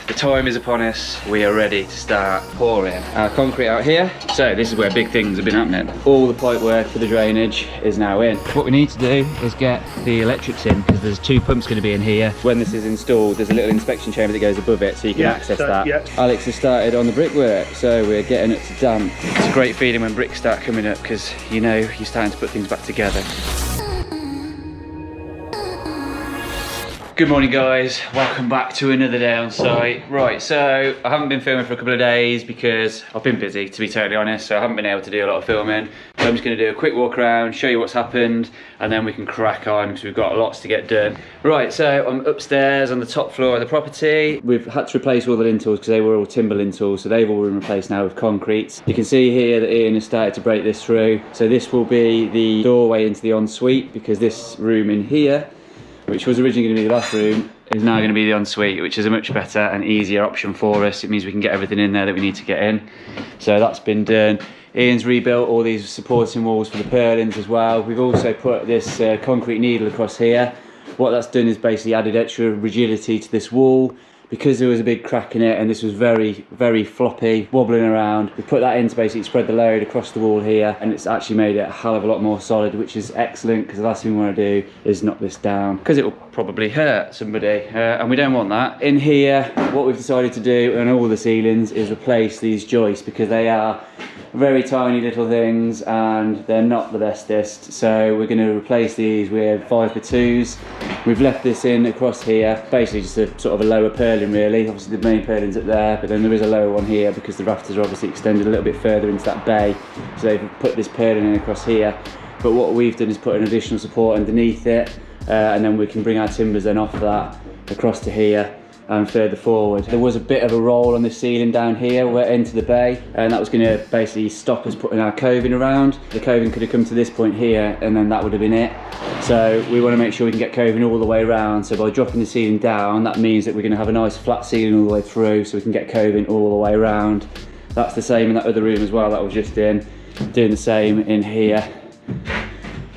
The time is upon us. We are ready to start pouring our concrete out here. So this is where big things have been happening. All the pipe work for the drainage is now in. What we need to do is get the electrics in, because there's 2 pumps going to be in here. When this is installed, there's a little inspection chamber that goes above it, so you can access that. Alex has started on the brickwork, so we're getting it to damp. It's a great feeling when bricks start coming up, because you know you're starting to put things back together. Good morning guys, welcome back to another day on site. Right, so I haven't been filming for a couple of days because I've been busy, to be totally honest, so I haven't been able to do a lot of filming. So I'm just going to do a quick walk around, show you what's happened, and then we can crack on because we've got lots to get done. Right, so I'm upstairs on the top floor of the property. We've had to replace all the lintels because they were all timber lintels, so they've all been replaced now with concrete. You can see here that Ian has started to break this through. So this will be the doorway into the ensuite, because this room in here, which was originally going to be the bathroom, is now going to be the ensuite, which is a much better and easier option for us. It means we can get everything in there that we need to get in. So that's been done. Ian's rebuilt all these supporting walls for the purlins as well. We've also put this concrete needle across here. What that's done is basically added extra rigidity to this wall. Because there was a big crack in it and this was very, very floppy, wobbling around, we put that in to basically spread the load across the wall here, and it's actually made it a hell of a lot more solid, which is excellent, because the last thing we want to do is knock this down, because it will probably hurt somebody, and we don't want that. In here, what we've decided to do on all the ceilings is replace these joists, because they are very tiny little things and they're not the bestest. So we're going to replace these with 5x2s. We've left this in across here, basically just a sort of a lower purlin really. Obviously the main purlin's up there, but then there is a lower one here because the rafters are obviously extended a little bit further into that bay. So they've put this purlin in across here. But what we've done is put an additional support underneath it, and then we can bring our timbers then off that across to here and further forward. There was a bit of a roll on the ceiling down here into the bay, and that was going to basically stop us putting our coving around. The coving could have come to this point here and then that would have been it. So we want to make sure we can get coving all the way around. So by dropping the ceiling down, that means that we're going to have a nice flat ceiling all the way through, so we can get coving all the way around. That's the same in that other room as well that was just in. Doing the same in here,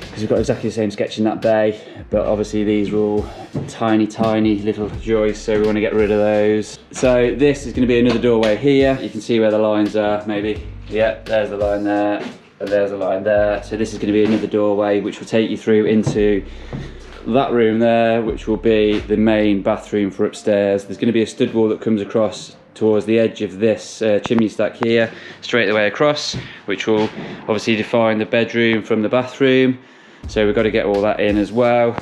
because we've got exactly the same sketch in that bay, but obviously these are all tiny little joists, so we want to get rid of those. So this is going to be another doorway here. You can see where the lines are, maybe. Yeah, there's the line there, and there's the line there. So this is going to be another doorway which will take you through into that room there, which will be the main bathroom for upstairs. There's going to be a stud wall that comes across towards the edge of this chimney stack here, straight the way across, which will obviously define the bedroom from the bathroom. So we've got to get all that in as well.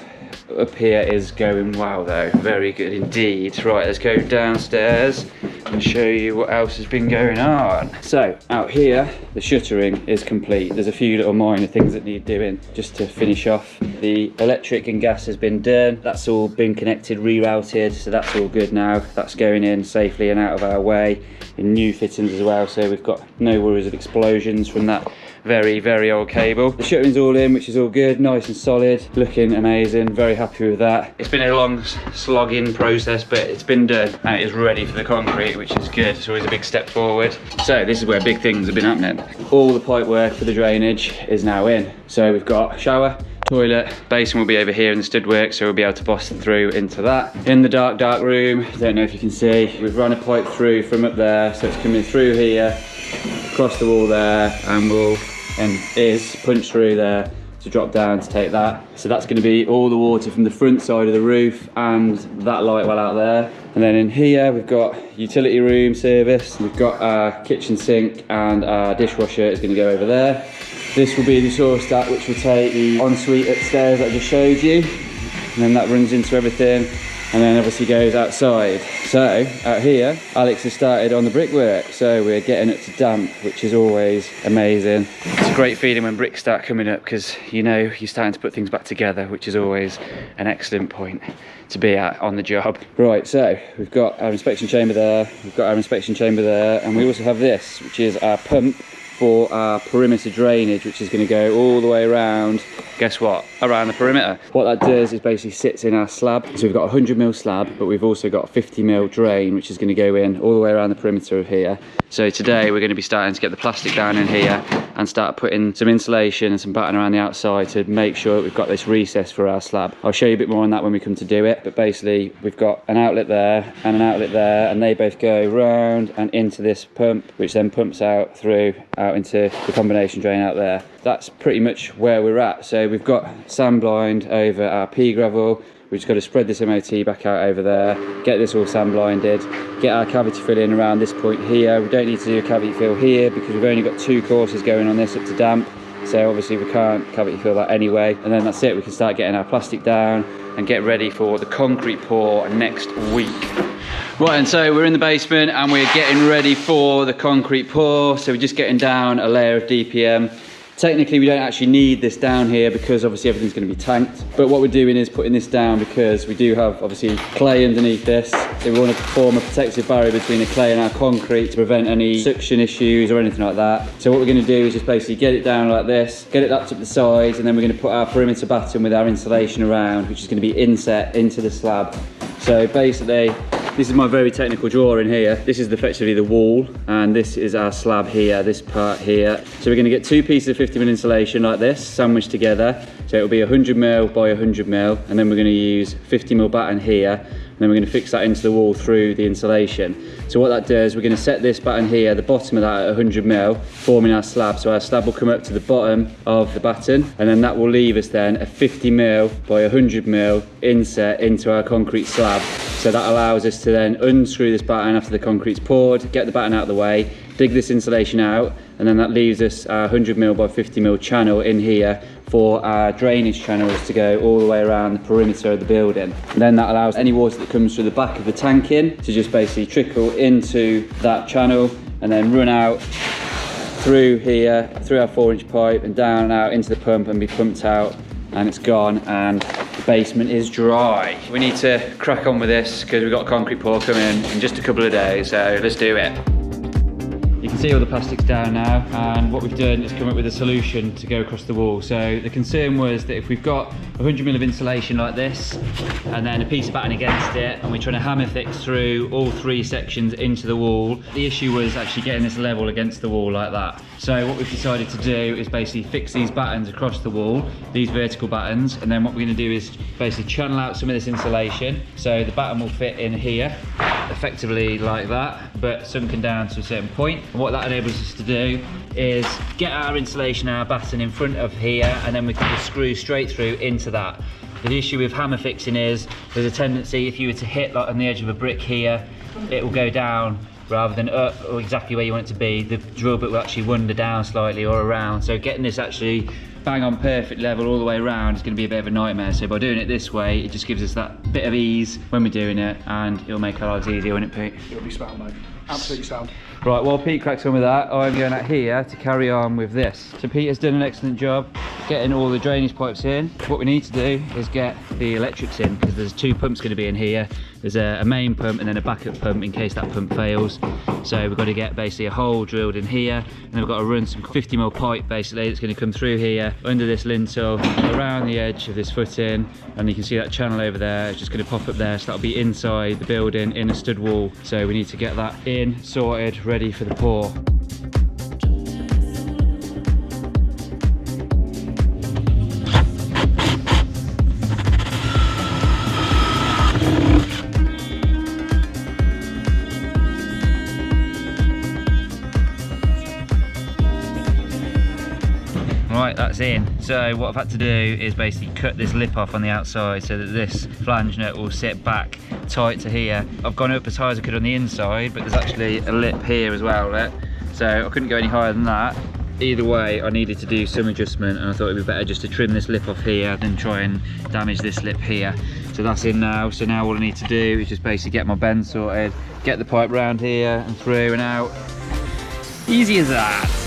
Up here is going wow though, very good indeed. Right, let's go downstairs and show you what else has been going on. So out here, the shuttering is complete. There's a few little minor things that need doing just to finish off. The electric and gas has been done. That's all been connected, rerouted, so that's all good now. That's going in safely and out of our way. In new fittings as well, so we've got no worries of explosions from that very old cable. The shuttering's all in, which is all good, nice and solid, looking amazing, very happy with that. It's been a long slogging process, but it's been done and it is ready for the concrete, which is good. It's always a big step forward. So this is where big things have been happening. All the pipe work for the drainage is now in. So we've got shower, toilet, basin will be over here in the stud work, so we'll be able to boss through into that. In the dark room, don't know if you can see, we've run a pipe through from up there, so it's coming through here, across the wall there, and is punched through there to drop down to take that. So that's going to be all the water from the front side of the roof and that light well out there. And then in here we've got utility room service, we've got our kitchen sink, and our dishwasher is going to go over there. This will be the source stack, which will take the ensuite upstairs that I just showed you, and then that runs into everything, and then obviously goes outside. So out here, Alex has started on the brickwork, so we're getting it to damp, which is always amazing. It's a great feeling when bricks start coming up, because you know you're starting to put things back together, which is always an excellent point to be at on the job. Right, so we've got our inspection chamber there, we've got our inspection chamber there, and we also have this, which is our pump for our perimeter drainage, which is going to go all the way around guess what, around the perimeter. What that does is basically sits in our slab. So we've got a 100mm slab, but we've also got a 50mm drain, which is going to go in all the way around the perimeter of here. So today we're going to be starting to get the plastic down in here and start putting some insulation and some batten around the outside to make sure that we've got this recess for our slab. I'll show you a bit more on that when we come to do it, but basically we've got an outlet there and an outlet there, and they both go round and into this pump, which then pumps out through out into the combination drain out there. That's pretty much where we're at. So we've got sand blind over our pea gravel. We've just got to spread this MOT back out over there, get this all sand blinded, get our cavity fill in around this point here. We don't need to do a cavity fill here because we've only got 2 courses going on this up to damp. So obviously we can't cavity fill that anyway. And then that's it, we can start getting our plastic down and get ready for the concrete pour next week. Right, and so we're in the basement and we're getting ready for the concrete pour. So we're just getting down a layer of DPM. Technically, we don't actually need this down here because obviously everything's going to be tanked. But what we're doing is putting this down because we do have obviously clay underneath this. So we want to form a protective barrier between the clay and our concrete to prevent any suction issues or anything like that. So what we're going to do is just basically get it down like this, get it up to the sides, and then we're going to put our perimeter batten with our insulation around, which is going to be inset into the slab. So basically, this is my very technical drawing here. This is effectively the wall, and this is our slab here, this part here. So we're going to get 2 pieces of 50mm insulation like this, sandwiched together. So it'll be 100mm by 100mm, and then we're going to use 50mm batten here, and then we're going to fix that into the wall through the insulation. So what that does, we're going to set this batten here, the bottom of that at 100mm, forming our slab. So our slab will come up to the bottom of the batten, and then that will leave us then a 50mm by 100mm inset into our concrete slab. So that allows us to then unscrew this batten after the concrete's poured, get the batten out of the way, dig this insulation out, and then that leaves us our 100mm by 50mm channel in here for our drainage channels to go all the way around the perimeter of the building. And then that allows any water that comes through the back of the tank in to just basically trickle into that channel and then run out through here, through our 4-inch pipe and down and out into the pump and be pumped out, and it's gone and the basement is dry. We need to crack on with this because we've got a concrete pour coming in just a couple of days, so let's do it. You can see all the plastic's down now, and what we've done is come up with a solution to go across the wall. So the concern was that if we've got 100mm of insulation like this and then a piece of batten against it and we're trying to hammer fix through all 3 sections into the wall, the issue was actually getting this level against the wall like that. So what we've decided to do is basically fix these battens across the wall, these vertical battens, and then what we're going to do is basically channel out some of this insulation so the batten will fit in here effectively like that, but sunken down to a certain point. And what that enables us to do is get our insulation, our batten in front of here, and then we can just screw straight through into that. The issue with hammer fixing is there's a tendency, if you were to hit like on the edge of a brick here, it will go down rather than up or exactly where you want it to be. The drill bit will actually wander down slightly or around. So getting this actually bang on perfect level all the way around is going to be a bit of a nightmare. So by doing it this way, it just gives us that bit of ease when we're doing it, and it'll make our lives easier, won't it, Pete? It'll be sound, mate. Absolutely sound. Right, while Pete cracks on with that, I'm going out here to carry on with this. So Pete has done an excellent job getting all the drainage pipes in. What we need to do is get the electrics in, because there's 2 pumps going to be in here. There's a main pump and then a backup pump in case that pump fails. So we've got to get basically a hole drilled in here, and then we've got to run some 50mm pipe basically that's going to come through here under this lintel around the edge of this footing, and you can see that channel over there. It's just going to pop up there, so that'll be inside the building in a stud wall. So we need to get that in, sorted, ready for the pour. Right, that's in. So what I've had to do is basically cut this lip off on the outside so that this flange nut will sit back tight to here. I've gone up as high as I could on the inside, but there's actually a lip here as well, right? So I couldn't go any higher than that. Either way, I needed to do some adjustment, and I thought it'd be better just to trim this lip off here than try and damage this lip here. So that's in now. So now all I need to do is just basically get my bend sorted, get the pipe round here and through and out. Easy as that.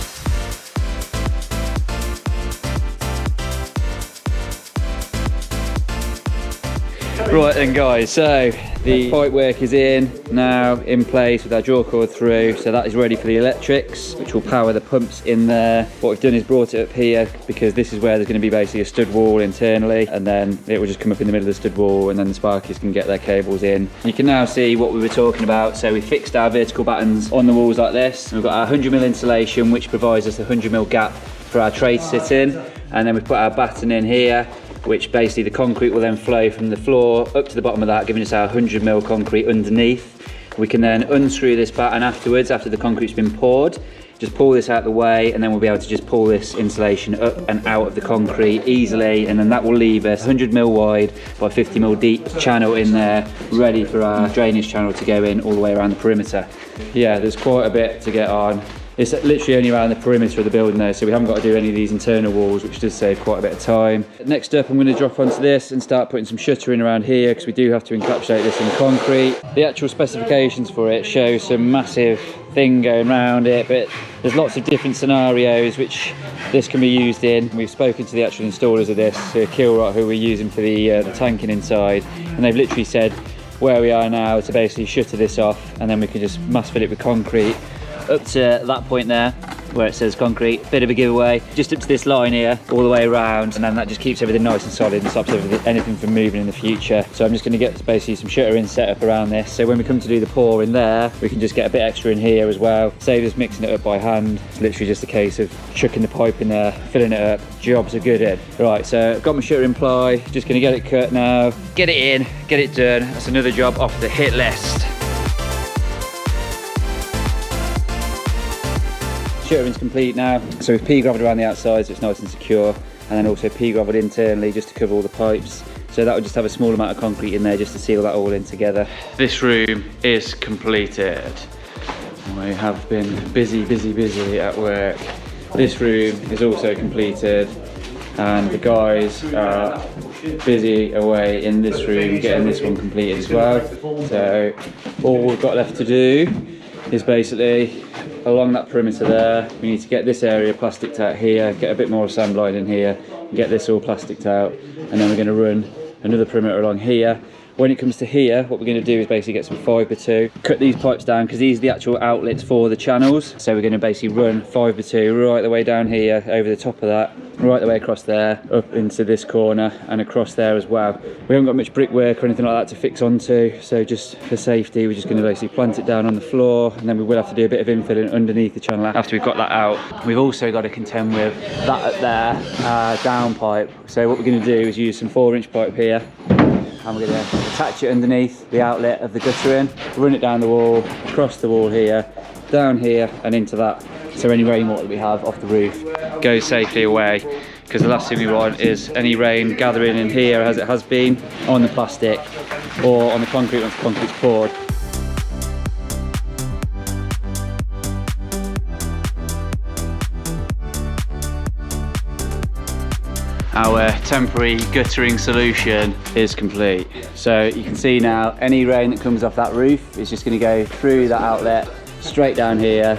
Right then guys, so The pipe work is in now, in place with our draw cord through, so that is ready for the electrics, which will power the pumps in there. What we've done is brought it up here because this is where there's going to be basically a stud wall internally, and then it will just come up in the middle of the stud wall, and then the sparkies can get their cables in. You can now see what we were talking about. So we fixed our vertical battens on the walls like this. We've got our 100mm insulation, which provides us a 100mm gap for our tray to sit in, and then we put our batten in here, which basically the concrete will then flow from the floor up to the bottom of that, giving us our 100mm concrete underneath. We can then unscrew this batten afterwards, after the concrete's been poured. Just pull this out of the way, and then we'll be able to just pull this insulation up and out of the concrete easily, and then that will leave us 100mm wide by 50mm deep channel in there, ready for our drainage channel to go in all the way around the perimeter. Yeah, there's quite a bit to get on. It's literally only around the perimeter of the building though, so we haven't got to do any of these internal walls, which does save quite a bit of time. Next up, I'm going to drop onto this and start putting some shuttering around here, because we do have to encapsulate this in concrete. The actual specifications for it show some massive thing going around it, but there's lots of different scenarios which this can be used in. We've spoken to the actual installers of this, Kilrot, who we're using for the tanking inside, and they've literally said where we are now to basically shutter this off, and then we can just mass fill it with concrete up to that point there where it says concrete. Bit of a giveaway, just up to this line here all the way around, and then that just keeps everything nice and solid and stops anything from moving in the future. So I'm just going to get basically some shuttering set up around this, so when we come to do the pour in there, we can just get a bit extra in here as well, save us mixing it up by hand. It's literally just a case of chucking the pipe in there, filling it up, jobs are good in. Right, so I've got my shuttering ply, just going to get it cut now, get it in, get it done. That's another job off the hit list. Shuttering's complete now, so we've pea-gravelled around the outside so it's nice and secure, and then also pea-gravelled internally just to cover all the pipes. So that will just have a small amount of concrete in there just to seal that all in together. This room is completed. We have been busy at work. This room is also completed, and the guys are busy away in this room getting this one completed as well. So all we've got left to do is basically along that perimeter there, we need to get this area plasticed out here, get a bit more sand line in here, get this all plasticed out, and then we're going to run another perimeter along here. When it comes to here, what we're going to do is basically get some 5x2, cut these pipes down because these are the actual outlets for the channels. So we're going to basically run 5x2 right the way down here, over the top of that, right the way across there, up into this corner and across there as well. We haven't got much brickwork or anything like that to fix onto, so just for safety we're just going to basically plant it down on the floor, and then we will have to do a bit of infilling underneath the channel after we've got that out. We've also got to contend with that up there, down pipe. So what we're going to do is use some 4-inch pipe here, and we're going to attach it underneath the outlet of the guttering, run it down the wall, across the wall here, down here and into that, so any rainwater that we have off the roof goes safely away, because the last thing we want is any rain gathering in here as it has been on the plastic or on the concrete once the concrete's poured. Our temporary guttering solution is complete. So you can see now any rain that comes off that roof is just going to go through that outlet, straight down here,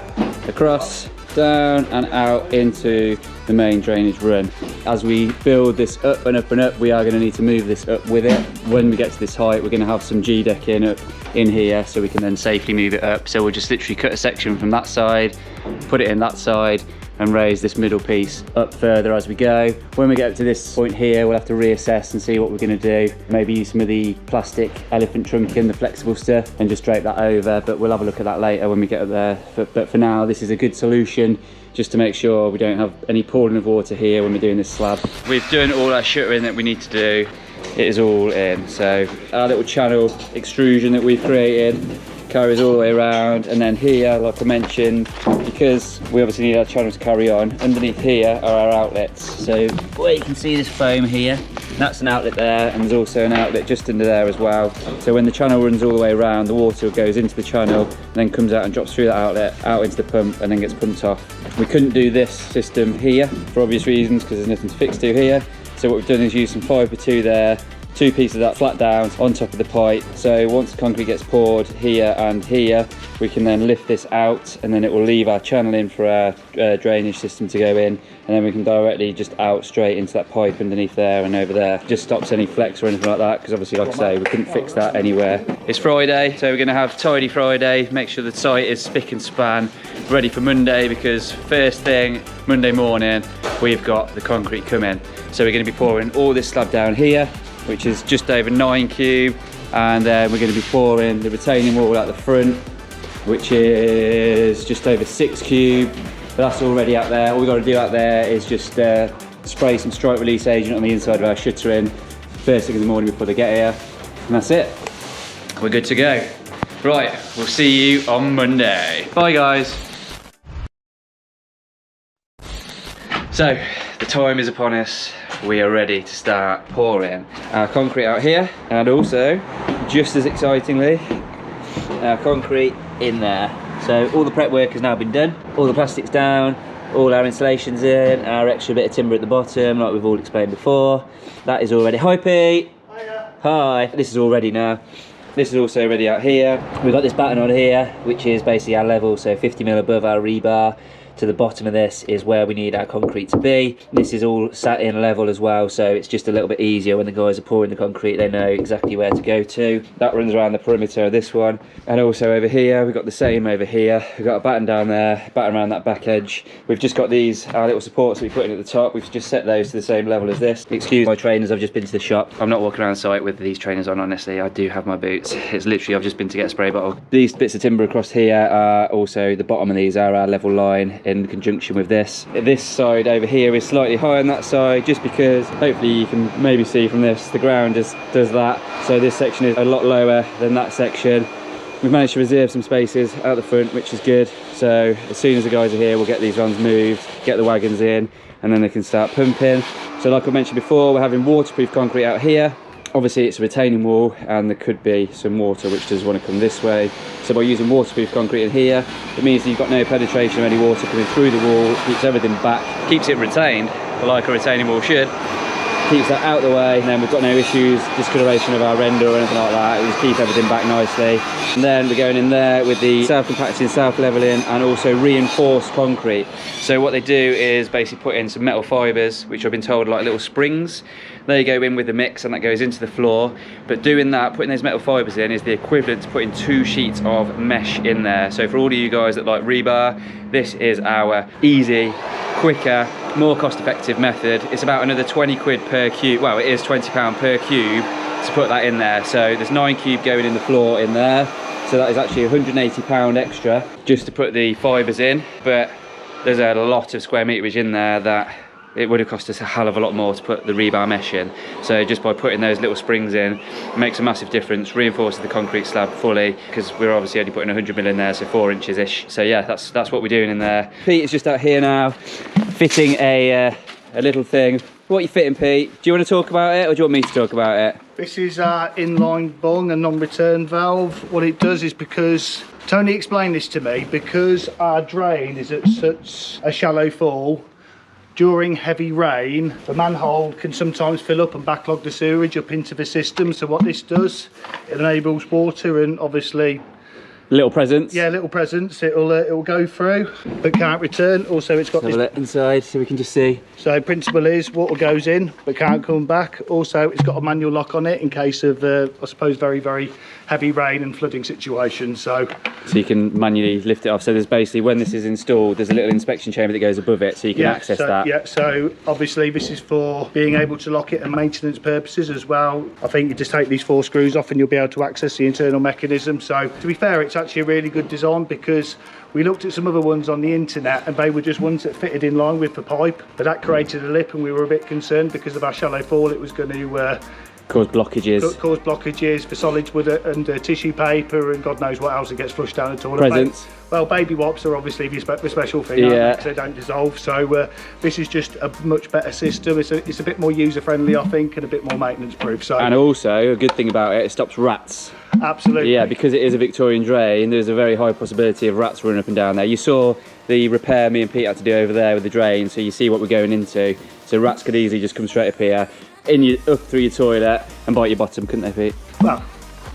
across, down and out into the main drainage run. As we build this up and up and up, we are going to need to move this up with it. When we get to this height, we're going to have some G-decking up in here so we can then safely move it up. So we'll just literally cut a section from that side, put it in that side, and raise this middle piece up further as we go. When we get up to this point here, we'll have to reassess and see what we're going to do. Maybe use some of the plastic elephant trunking, the flexible stuff, and just drape that over, but we'll have a look at that later when we get up there. But for now, this is a good solution just to make sure we don't have any pooling of water here when we're doing this slab. We've done all our shuttering that we need to do. It is all in. So our little channel extrusion that we've created carries all the way around, and then here, like I mentioned, because we obviously need our channel to carry on, underneath here are our outlets. So where you can see this foam here, that's an outlet there, and there's also an outlet just under there as well. So when the channel runs all the way around, the water goes into the channel and then comes out and drops through that outlet out into the pump and then gets pumped off. We couldn't do this system here for obvious reasons because there's nothing to fix to here. So what we've done is use some 5x2 there, 2 pieces of that flat down on top of the pipe. So once the concrete gets poured here and here, we can then lift this out, and then it will leave our channel in for our drainage system to go in, and then we can directly just out straight into that pipe underneath there and over there. Just stops any flex or anything like that, because obviously, like I say, we couldn't fix that anywhere. It's Friday, so we're going to have tidy Friday, make sure the site is spick and span, ready for Monday, because first thing Monday morning we've got the concrete coming. So we're going to be pouring all this slab down here, which is just over 9 cube, and then we're going to be pouring the retaining wall out the front, which is just over 6 cube. But that's already out there. All we've got to do out there is just spray some strike release agent on the inside of our shuttering first thing in the morning before they get here, and that's it. We're good to go. Right, we'll see you on Monday. Bye guys. So the time is upon us. We are ready to start pouring our concrete out here, and also, just as excitingly, our concrete in there. So all the prep work has now been done, all the plastic's down, all our insulation's in, our extra bit of timber at the bottom, like we've all explained before. That is all ready. Hi Pete! Hiya. Hi! This is all ready now. This is also ready out here. We've got this batten on here, which is basically our level, so 50mm above our rebar. To the bottom of this is where we need our concrete to be. This is all sat in level as well, so it's just a little bit easier when the guys are pouring the concrete. They know exactly where to go to. That runs around the perimeter of this one, and also over here we've got the same over here. We've got a batten down there, batten around that back edge. We've just got these, our little supports that we put in at the top. We've just set those to the same level as this. Excuse my trainers, I've just been to the shop. I'm not walking around site with these trainers on, honestly. I do have my boots. It's literally, I've just been to get a spray bottle. These bits of timber across here are also, the bottom of these are our level line in conjunction with this. This side over here is slightly higher than that side, just because hopefully you can maybe see from this, the ground does that. So this section is a lot lower than that section. We've managed to reserve some spaces out the front, which is good. So as soon as the guys are here, we'll get these runs moved, get the wagons in, and then they can start pumping. So like I mentioned before, we're having waterproof concrete out here. Obviously it's a retaining wall, and there could be some water which does want to come this way. So by using waterproof concrete in here, it means that you've got no penetration of any water coming through the wall, keeps everything back, keeps it retained, like a retaining wall should. Keeps that out of the way, and then we've got no issues, discoloration of our render or anything like that. It just keeps everything back nicely. And then we're going in there with the self-compacting, self-leveling, and also reinforced concrete. So what they do is basically put in some metal fibres, which I've been told are like little springs. They go in with the mix, and that goes into the floor. But doing that, putting those metal fibres in, is the equivalent to putting 2 sheets of mesh in there. So for all of you guys that like rebar, this is our easy, quicker, more cost-effective method. It's about another 20 quid per cube. Well, it is £20 per cube to put that in there. So there's 9 cube going in the floor in there. So that is actually £180 extra just to put the fibres in. But there's a lot of square meterage in there that it would have cost us a hell of a lot more to put the rebar mesh in. So just by putting those little springs in, it makes a massive difference, reinforces the concrete slab fully, because we're obviously only putting 100mm in there, so 4 inches ish. So yeah, that's what we're doing in there. Pete is just out here now, fitting a little thing. What are you fitting, Pete? Do you want to talk about it, or do you want me to talk about it? This is our inline bung and non-return valve. What it does is, because Tony explained this to me, because our drain is at such a shallow fall, during heavy rain, the manhole can sometimes fill up and backlog the sewerage up into the system. So what this does, it enables water and obviously little presents. Yeah, little presents. It'll go through, but can't return. Also, it's got this. Have a look inside so we can just see. So principle is water goes in but can't come back. Also, it's got a manual lock on it in case of I suppose very heavy rain and flooding situations. So you can manually lift it off. So there's basically, when this is installed, there's a little inspection chamber that goes above it, so you can access that. Yeah, so obviously this is for being able to lock it and maintenance purposes as well. I think you just take these 4 screws off and you'll be able to access the internal mechanism. So to be fair, it's actually a really good design, because we looked at some other ones on the internet and they were just ones that fitted in line with the pipe, but that created a lip, and we were a bit concerned because of our shallow fall. It was going to cause blockages. Cause blockages for solids with it, and tissue paper, and God knows what else that gets flushed down the toilet. Presents. Well, baby wipes are obviously the special thing, yeah, because they don't dissolve. So this is just a much better system. It's a bit more user friendly, I think, and a bit more maintenance proof. So, and also a good thing about it, it stops rats. Absolutely. Yeah, because it is a Victorian drain, there's a very high possibility of rats running up and down there. You saw the repair me and Pete had to do over there with the drain, so you see what we're going into. So rats could easily just come straight up here. up through your toilet and bite your bottom, couldn't they, Pete? Well,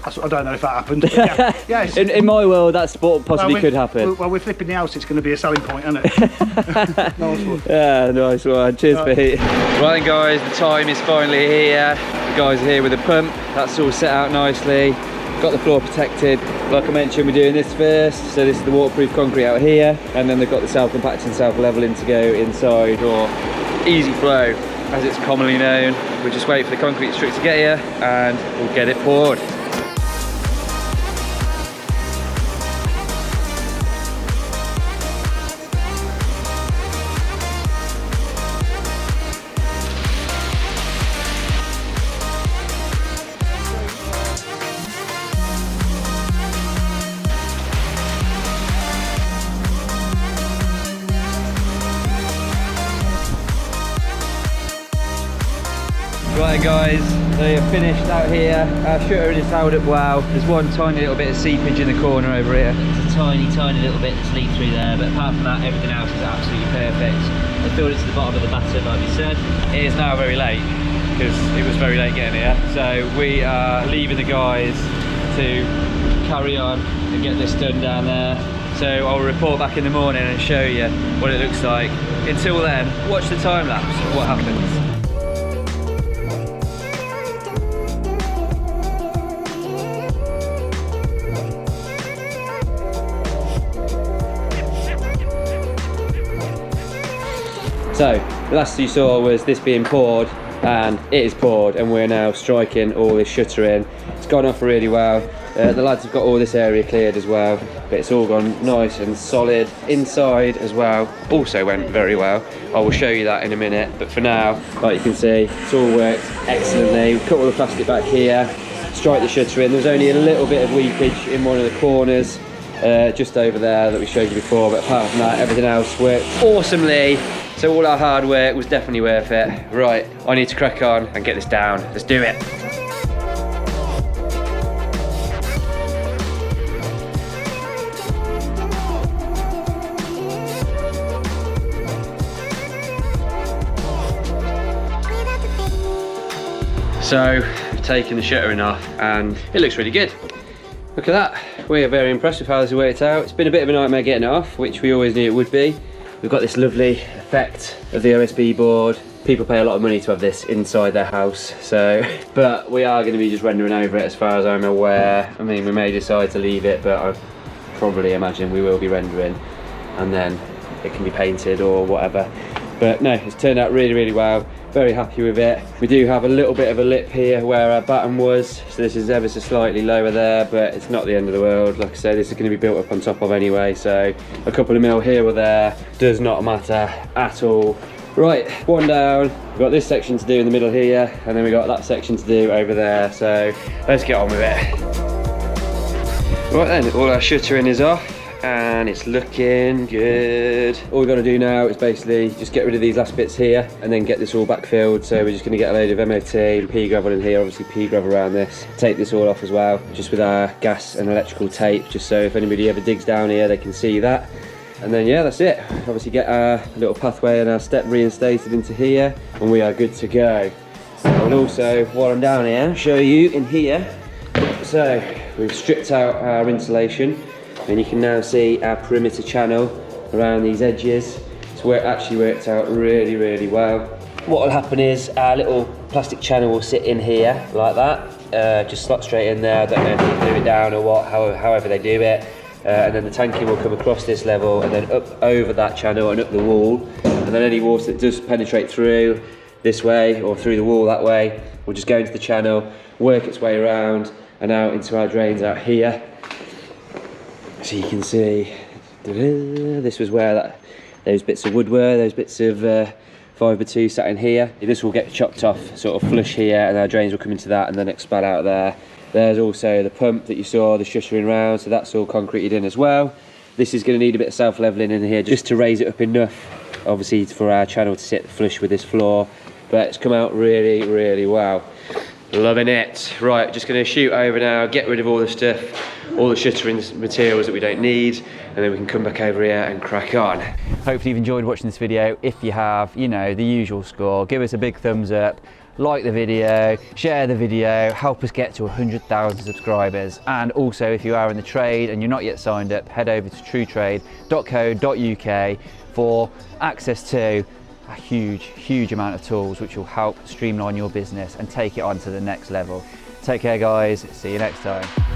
I don't know if that happened. Yeah, yeah, in my world, that's what possibly could happen. Well, we're flipping the house, it's going to be a selling point, isn't it? Nice one. Yeah, nice one. Cheers, Pete. Right then, guys, the time is finally here. The guys are here with the pump. That's all set out nicely. Got the floor protected. Like I mentioned, we're doing this first. So this is the waterproof concrete out here. And then they've got the self-compacting, self-leveling to go inside, or easy flow, as it's commonly known. We'll just wait for the concrete strip to get here and we'll get it poured. Right guys, they are finished out here. Our shuttering is held up well. There's one tiny little bit of seepage in the corner over here. It's a tiny little bit that's leaked through there, but apart from that, everything else is absolutely perfect. They filled it to the bottom of the batter, like we said. It is now very late, because it was very late getting here. So we are leaving the guys to carry on and get this done down there. So I'll report back in the morning and show you what it looks like. Until then, watch the time lapse of what happens. So, the last you saw was this being poured, and it is poured, and we're now striking all this shuttering. It's gone off really well. The lads have got all this area cleared as well, but it's all gone nice and solid. Inside as well also went very well. I will show you that in a minute, but for now, like you can see, it's all worked excellently. We've cut all the plastic back here, strike the shuttering. There's only a little bit of weepage in one of the corners, just over there that we showed you before, but apart from that, everything else worked awesomely. So all our hard work was definitely worth it. Right, I need to crack on and get this down. Let's do it. So, we've taken the shuttering off and it looks really good. Look at that. We are very impressed with how this has worked out. It's been a bit of a nightmare getting it off, which we always knew it would be. We've got this lovely effect of the OSB board. People pay a lot of money to have this inside their house, but we are going to be just rendering over it as far as I'm aware. I mean, we may decide to leave it, but I probably imagine we will be rendering, and then it can be painted or whatever. But no, it's turned out really well. Very happy with it. We do have a little bit of a lip here where our batten was, so this is ever so slightly lower there, but it's not the end of the world. Like I say, this is going to be built up on top of anyway, so a couple of mil here or there does not matter at all. Right, one down. We've got this section to do in the middle here, and then we've got that section to do over there, so let's get on with it. Right then, all our shuttering is off, and it's looking good. All we've got to do now is basically just get rid of these last bits here and then get this all backfilled. So we're just going to get a load of MOT and pea gravel in here, obviously pea gravel around this. Take this all off as well, just with our gas and electrical tape, just so if anybody ever digs down here they can see that. And then yeah, that's it. Obviously get our little pathway and our step reinstated into here, and we are good to go. And also, while I'm down here, show you in here. So we've stripped out our insulation, and you can now see our perimeter channel around these edges. So it actually worked out really well. What will happen is our little plastic channel will sit in here like that, just slot straight in there. I don't know if they do it down or what, however they do it. And then the tanking will come across this level and then up over that channel and up the wall. And then any water that does penetrate through this way or through the wall that way will just go into the channel, work its way around and out into our drains out here. So you can see, this was where those bits of wood were, those bits of 5x2 sat in here. This will get chopped off, sort of flush here, and our drains will come into that and then expand out there. There's also the pump that you saw, the shuttering round, so that's all concreted in as well. This is going to need a bit of self-leveling in here just to raise it up enough, obviously for our channel to sit flush with this floor. But it's come out really well. Loving it. Right, just going to shoot over now, get rid of all the stuff, all the shuttering materials that we don't need, and then we can come back over here and crack on. Hopefully you've enjoyed watching this video. If you have, you know, the usual score, give us a big thumbs up. like the video, share the video, help us get to 100,000 subscribers. And also, if you are in the trade and you're not yet signed up, head over to truetrade.co.uk for access to a huge amount of tools which will help streamline your business and take it on to the next level. Take care guys, see you next time.